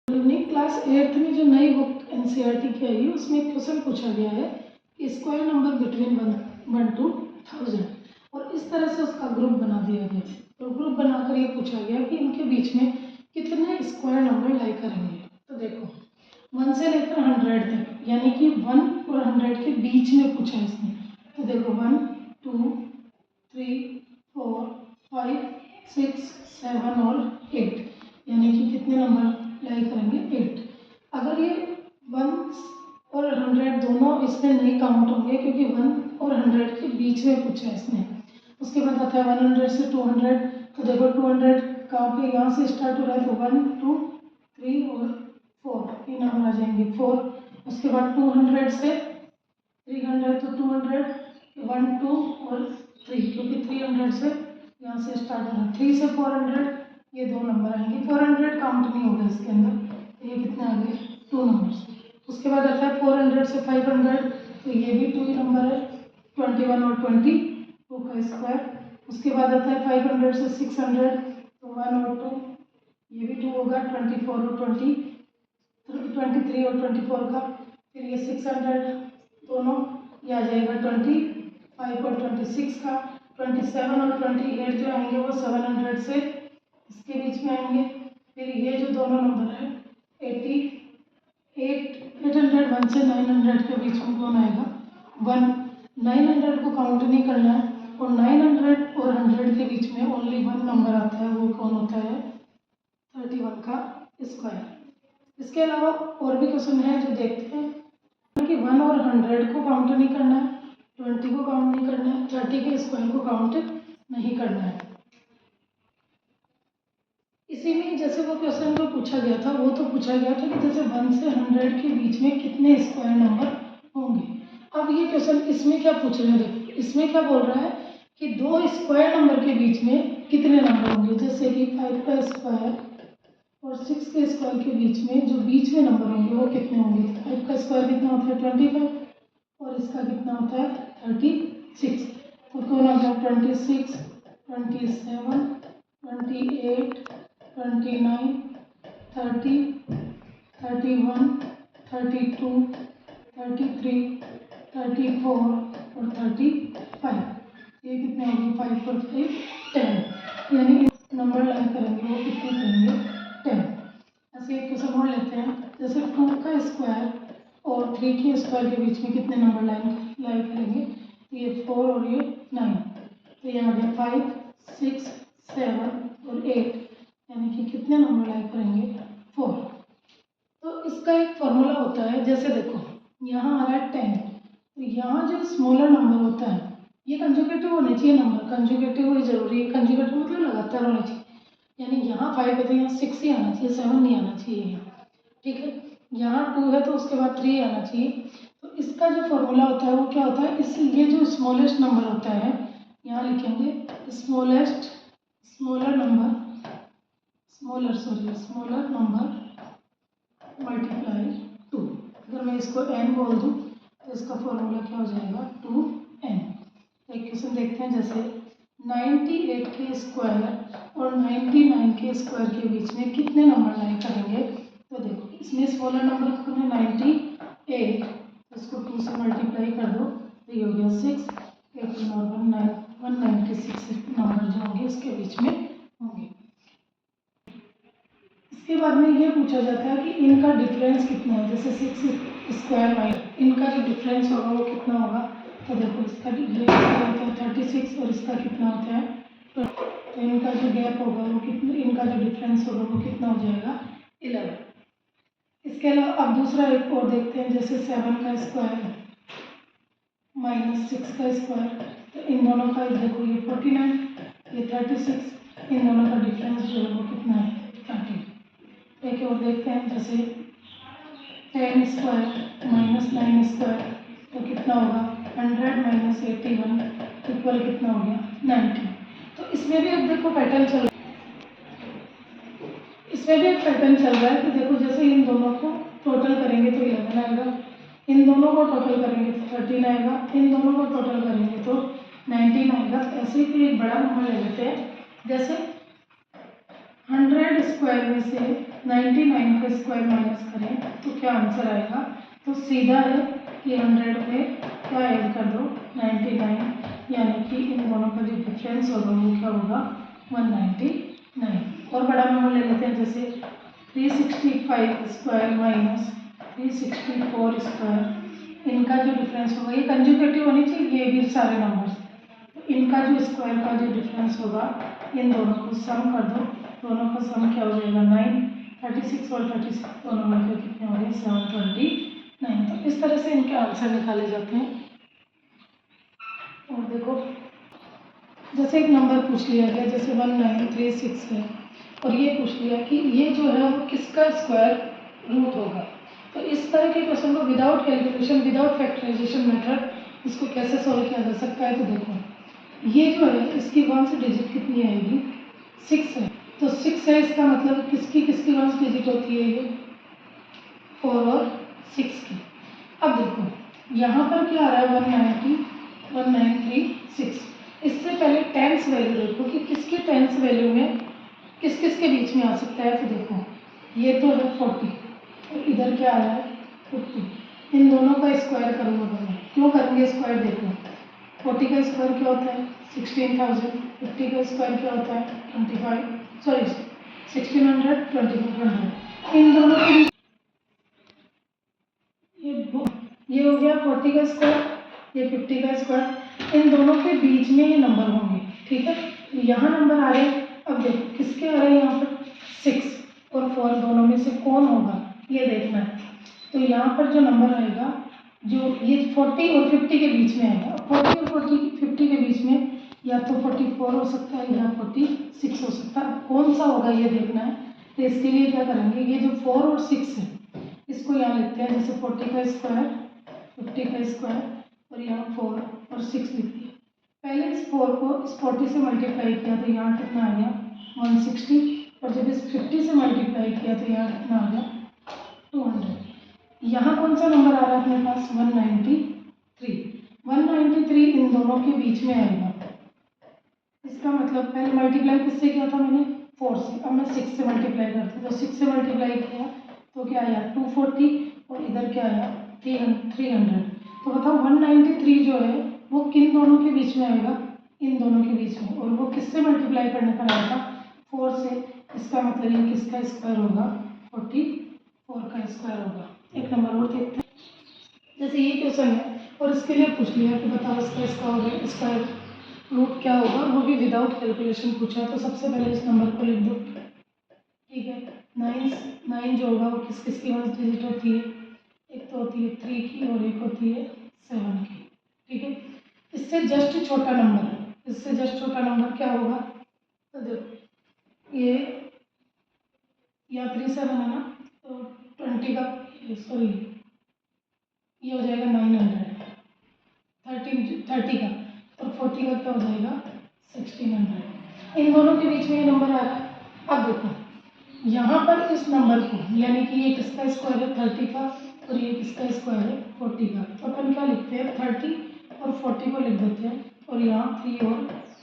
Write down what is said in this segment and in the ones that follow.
Unique class 8th में जो नई बुक एनसीईआरटी की आई है उसमें एक क्वेश्चन पूछा गया है कि स्क्वायर नंबर बिटवीन 1 to 1000 और इस तरह से उसका ग्रुप बना दिया गया है। तो ग्रुप बनाकर ये पूछा गया कि इनके बीच में कितने स्क्वायर नंबर लाई करेंगे। तो देखो 1 से लेकर 100 तक, यानी कि 1 और 100 के बीच में पूछा है इसने। तो देखो 1 2 3 4 5 6 7 और 8, यानी कि कितने नंबर लाई करेंगे 8। अगर ये 1 और 100 दोनों इसमें नहीं काउंट होंगे क्योंकि 1 और 100 के बीच में पूछा है इसने। उसके बाद आता है 100 से 200। तो देखो 200 कहाँ पे, यहाँ से स्टार्ट हो रहा है तो 1 2 3 और 4 ये नंबर आ जाएंगे 4। उसके बाद 200 से 300 तो 200 1 2 और 3, क्योंकि 300 से यहाँ से स्टार्ट हो रहा है। 3 से 400 ये दो नंबर आएंगे, 400 काउंट नहीं होगा इसके अंदर, तो ये कितने आ गए 2 नंबर्स। उसके बाद आता है 400 से 500, तो ये भी 2 ही नंबर है, 21 और 20 2 का स्क्वायर। उसके बाद आता है 500 से 600, तो 1 और 2 ये भी 2 होगा, 24 और 20 23 और 24 का। फिर ये 600 दोनों ये आ जाएगा 25 और 26 का। 27 और 28 जो आएंगे वो 700 से इसके बीच में आएंगे। फिर ये जो दोनों नंबर है 800 1 से 900 के बीच में कौन आएगा 1। 900 को काउंट नहीं करना है, और 900 और 100 के बीच में ओनली 1 नंबर आता है, वो कौन होता है 31 का स्क्वायर। इसके अलावा और भी क्वेश्चन है जो देखते हैं कि 1 और 100 को काउंट नहीं करना है, 20 को काउंट नहीं करना है, 30 के स्क्वायर को काउंट नहीं करना है। इसी में जैसे वो क्वेश्चन जो पूछा गया था वो तो पूछा गया था कि जैसे 1 से 100 के बीच में कितने स्क्वायर नंबर होंगे। अब ये क्वेश्चन इसमें क्या पूछ रहे हैं, देखो इसमें क्या बोल रहा है कि दो स्क्वायर नंबर के बीच में कितने नंबर होंगे। जैसे कि 5 का स्क्वायर और 6 के स्क्वायर के बीच में जो बीच में नंबर होंगे वो कितने होंगे। 5 का स्क्वायर कितना होता है 25 और इसका कितना होता है 36। तो कौन आ गया 26 27 28 29 30 31 32 33 34 और 35। ये कितने होंगे 5 और 5 10, यानी नंबर लाइन करेंगे वो कितने करेंगे 10। ऐसे एक क्वेश्चन और लेते हैं, जैसे 2 का स्क्वायर और 3 के स्क्वायर के बीच में कितने नंबर लाइन करेंगे। तो ये 4 और ये 9, तो यहाँ पे 5 6 7 और 8, यानी कि कितने नंबर लाइन करेंगे 4। तो इसका एक फॉर्मूला होता है, जैसे देखो यहाँ आ रहा है 10, तो यहाँ जो स्मॉलर नंबर होता है ये कंजुगेटिव होने चाहिए नंबर, कंजुगेटिव होना जरूरी है, कंजुगेटिव मतलब लगातार होना चाहिए, यानी यहाँ 5 है तो यहाँ 6 ही आना चाहिए, 7 नहीं आना चाहिए यहाँ, ठीक है। यहाँ 2 है तो उसके बाद 3 आना चाहिए। तो इसका जो फॉर्मूला होता है वो क्या होता है, इस ये जो स्मॉलेस्ट नंबर होता है यहाँ लिखेंगे स्मॉलर नंबर मल्टीप्लाई 2। अगर मैं इसको n बोल दूँ तो इसका फॉर्मूला क्या हो जाएगा 2n। एक क्वेश्चन देखते हैं, जैसे 98 के स्क्वायर और 99 के स्क्वायर के बीच में कितने नंबर लाइन करेंगे। तो देखो इसमें स्मॉलर नंबर कौन है 98, इसको 2 से मल्टीप्लाई कर दो तो ये हो गया 6, 18 और 196 नंबर जो होंगे इसके बीच में होंगे। इसके बाद में ये पूछा जाता है कि इनका डिफरेंस कितना है, जैसे 6 स्क्वायर माइनस इनका जो डिफरेंस होगा वो कितना होगा। तो देखो इसका डिफरेंस होता है 36 और इसका कितना होता है, तो इनका जो गैप होगा वो कितना, इनका जो डिफरेंस होगा वो कितना हो जाएगा 11। इसके अलावा अब दूसरा एक और देखते हैं, जैसे 7 का स्क्वायर माइनस 6 का स्क्वायर, तो इन दोनों का देखो ये 49 ये 36, इन दोनों का डिफरेंस जो है वो कितना है 30। एक और देखते हैं, जैसे 10 स्क्वायर माइनस 9 स्क्वायर, तो कितना होगा 100 माइनस 81 इक्वल कितना हो गया 90। तो इसमें भी अब देखो पैटर्न चल रहा है, इसमें भी एक पैटर्न चल रहा है कि देखो जैसे इन दोनों को टोटल करेंगे तो 11 आएगा, इन दोनों को टोटल करेंगे तो 13 आएगा, इन दोनों को टोटल करेंगे तो 19 आएगा। ऐसे ही एक बड़ा नंबर ले लेते हैं, जैसे 100 स्क्वायर में से 99 का स्क्वायर माइनस करें तो क्या आंसर आएगा? तो सीधा है कि 100 पे क्या ऐड कर दो 99, यानी कि इन दोनों का जो डिफरेंस होगा वो क्या होगा 199। और बड़ा नंबर ले लेते हैं, जैसे 365 स्क्वायर माइनस 364 स्क्वायर, इनका जो डिफरेंस होगा, ये कंजुगेटिव होनी चाहिए ये भी सारे नंबर्स, इनका जो स्क्वायर का जो डिफरेंस होगा इन दोनों को सम कर दो, दोनों का सम क्या हो जाएगा 9, 36 और 36 दोनों मिलकर कितने हो गए 729। तो इस तरह से इनके आंसर निकाले जाते हैं। और देखो जैसे एक नंबर पूछ लिया गया, जैसे 1936 है, और ये पूछ लिया कि ये जो है वो किसका स्क्वायर रूट होगा। तो इस तरह के क्वेश्चन को without calculation, without factorization method, इसको कैसे सॉल्व किया जा सकता है। तो देखो ये जो है इसकी वन से डिजिट कितनी आएगी 6 है, तो 6 है, इसका मतलब किसकी किसकी वन से डिजिट होती है ये 4 और 6 की। अब देखो यहाँ पर क्या आ रहा है 190 1936, इससे पहले टेंस वैल्यू देखो कि किसकी टेंस वैल्यू में किस किस के बीच में आ सकता है। तो देखो ये तो है 40 और इधर क्या आ रहा है 50, इन दोनों का स्क्वायर करूँगा मैं, क्यों करेंगे स्क्वायर, देखो 40 का स्क्वायर क्या होता है 16,000, 50 का स्क्वायर क्या होता है 25, सॉरी 1600, 2500, इन दोनों के ये हो गया 40 का स्क्वायर, ये 50 का स्क्वायर, इन दोनों के बीच में ये नंबर होंगे, ठीक है। यहाँ नंबर आ रहे हैं, अब देखो किसके आ रहे हैं यहाँ पर 6 और 4, दोनों में से कौन होगा ये देखना है। तो यहाँ पर जो नंबर आएगा, जो ये 40 और 50 के बीच में आएगा, 40 और 50 के बीच में या तो 44 हो सकता है या 46 हो सकता है, कौन सा होगा ये देखना है। तो इसके लिए क्या करेंगे, ये जो 4 और 6 है इसको यहाँ लिखते हैं, जैसे 40 का स्क्वायर 50 का स्क्वायर और यहाँ 4 और 6 लिख दिया। पहले इस 4 को इस 40 से मल्टीप्लाई किया तो यहाँ कितना आ गया 160, और जब इस 50 से मल्टीप्लाई किया तो यहाँ कितना आ गया 200। यहाँ कौन सा नंबर आ रहा है अपने पास 193, 193 इन दोनों के बीच में आएगा। इसका मतलब पहले मल्टीप्लाई किससे किया था मैंने 4 से, अब मैं 6 से मल्टीप्लाई करती हूँ, तो 6 से मल्टीप्लाई किया तो क्या आया 240 और इधर क्या आया 300। तो बताओ 193 जो है वो किन दोनों के बीच में आएगा, इन दोनों के बीच में, और वो किससे मल्टीप्लाई करने पर आया था 4 से, इसका मतलब ये किसका स्क्वायर होगा 44 का स्क्वायर होगा। एक नंबर और देखते हैं, जैसे ये क्वेश्चन है और इसके लिए पूछ लिया कि बताओ इसका स्क्वायर रूट क्या होगा, वो भी विदाउट कैलकुलेशन पूछा है। तो सबसे पहले इस नंबर को लिख दो, ठीक है। 9 जो होगा वो किस किस की वन डिजिट होती है, एक तो होती है 3 की और एक होती है 7 की, ठीक है। इससे जस्ट छोटा नंबर, इससे जस्ट छोटा नंबर क्या होगा, तो देखो ये या 37 है ना, तो 20 का सॉरी ये हो जाएगा 900, 30 का, और 40 का क्या हो जाएगा 1600। इन दोनों के बीच में ये नंबर आ रहा है। अब देखो यहाँ पर इस नंबर को, यानी कि ये किसका स्क्वायर है 30 का और ये किसका स्क्वायर है 40 का, तो अपन क्या लिखते हैं 30 और 40 को लिख देते हैं और यहाँ 3 और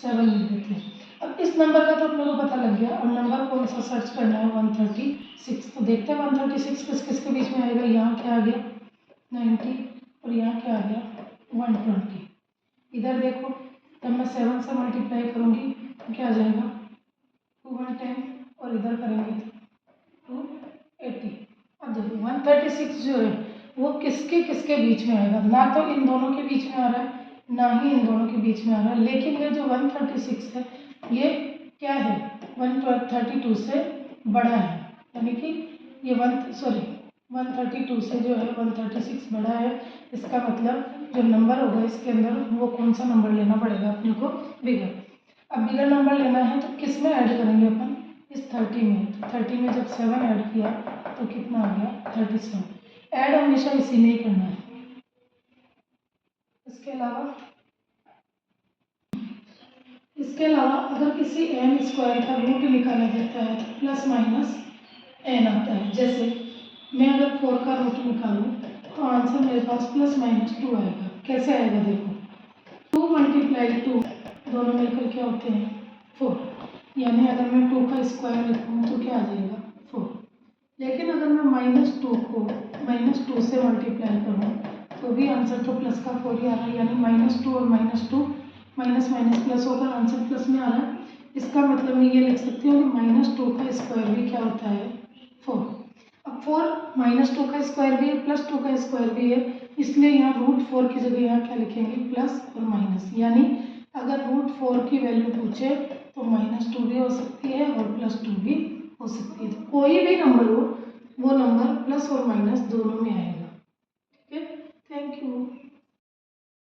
7 लिख देते हैं। अब इस नंबर का तो अपने को पता लग गया, अब नंबर कौन सा सर्च करना है 136। तो देखते हैं 136 किस किस के बीच में आएगा, यहाँ क्या आ गया 90 और यहाँ क्या आ गया 120। इधर देखो जब मैं 7 से मल्टीप्लाई करूँगी तो क्या आ जाएगा 210 और इधर करेंगे तो 280। अब देखो 136 जो है वो किसके किसके बीच में आएगा, ना तो इन दोनों के बीच में आ रहा है ना ही इन दोनों के बीच में आ रहा है, लेकिन ये जो 136 है ये क्या है 132 से बड़ा है, यानी कि ये 132 से जो है 136 बड़ा है। इसका मतलब जो नंबर होगा इसके अंदर वो कौन सा नंबर लेना पड़ेगा अपने को बिगर। अब बिगर नंबर लेना है तो किस में ऐड करेंगे अपन इस 30 में, तो 30 में जब 7 ऐड किया तो कितना आ गया 37। ऐड हमेशा इसी में ही करना है। इसके अलावा अगर किसी एन स्क्वायर का रूट निकाला जाता है तो प्लस माइनस एन आता है। जैसे मैं अगर 4 का रूट निकालूं तो आंसर मेरे पास प्लस माइनस 2 आएगा। कैसे आएगा देखो 2 मल्टीप्लाई 2 दोनों मिलकर क्या होते हैं 4, यानी अगर मैं 2 का स्क्वायर लिखूँ तो क्या आ जाएगा 4। लेकिन अगर मैं -2 को -2 से मल्टीप्लाई करूँ तो भी आंसर तो प्लस का 4 ही आ रहा है, यानी -2 और -2 माइनस माइनस प्लस होकर आंसर प्लस में आ रहा है। इसका मतलब मैं ये लिख सकती हूँ कि -2 का स्क्वायर भी क्या होता है 4। अब 4 -2 का स्क्वायर भी है +2 का स्क्वायर भी है, इसलिए यहाँ √4 की जगह यहाँ क्या लिखेंगे प्लस और माइनस, यानी अगर √4 की वैल्यू पूछे तो -2 भी हो सकती है और +2 भी हो सकती है। तो कोई भी नंबर हो वो नंबर प्लस और माइनस दोनों में आएगा।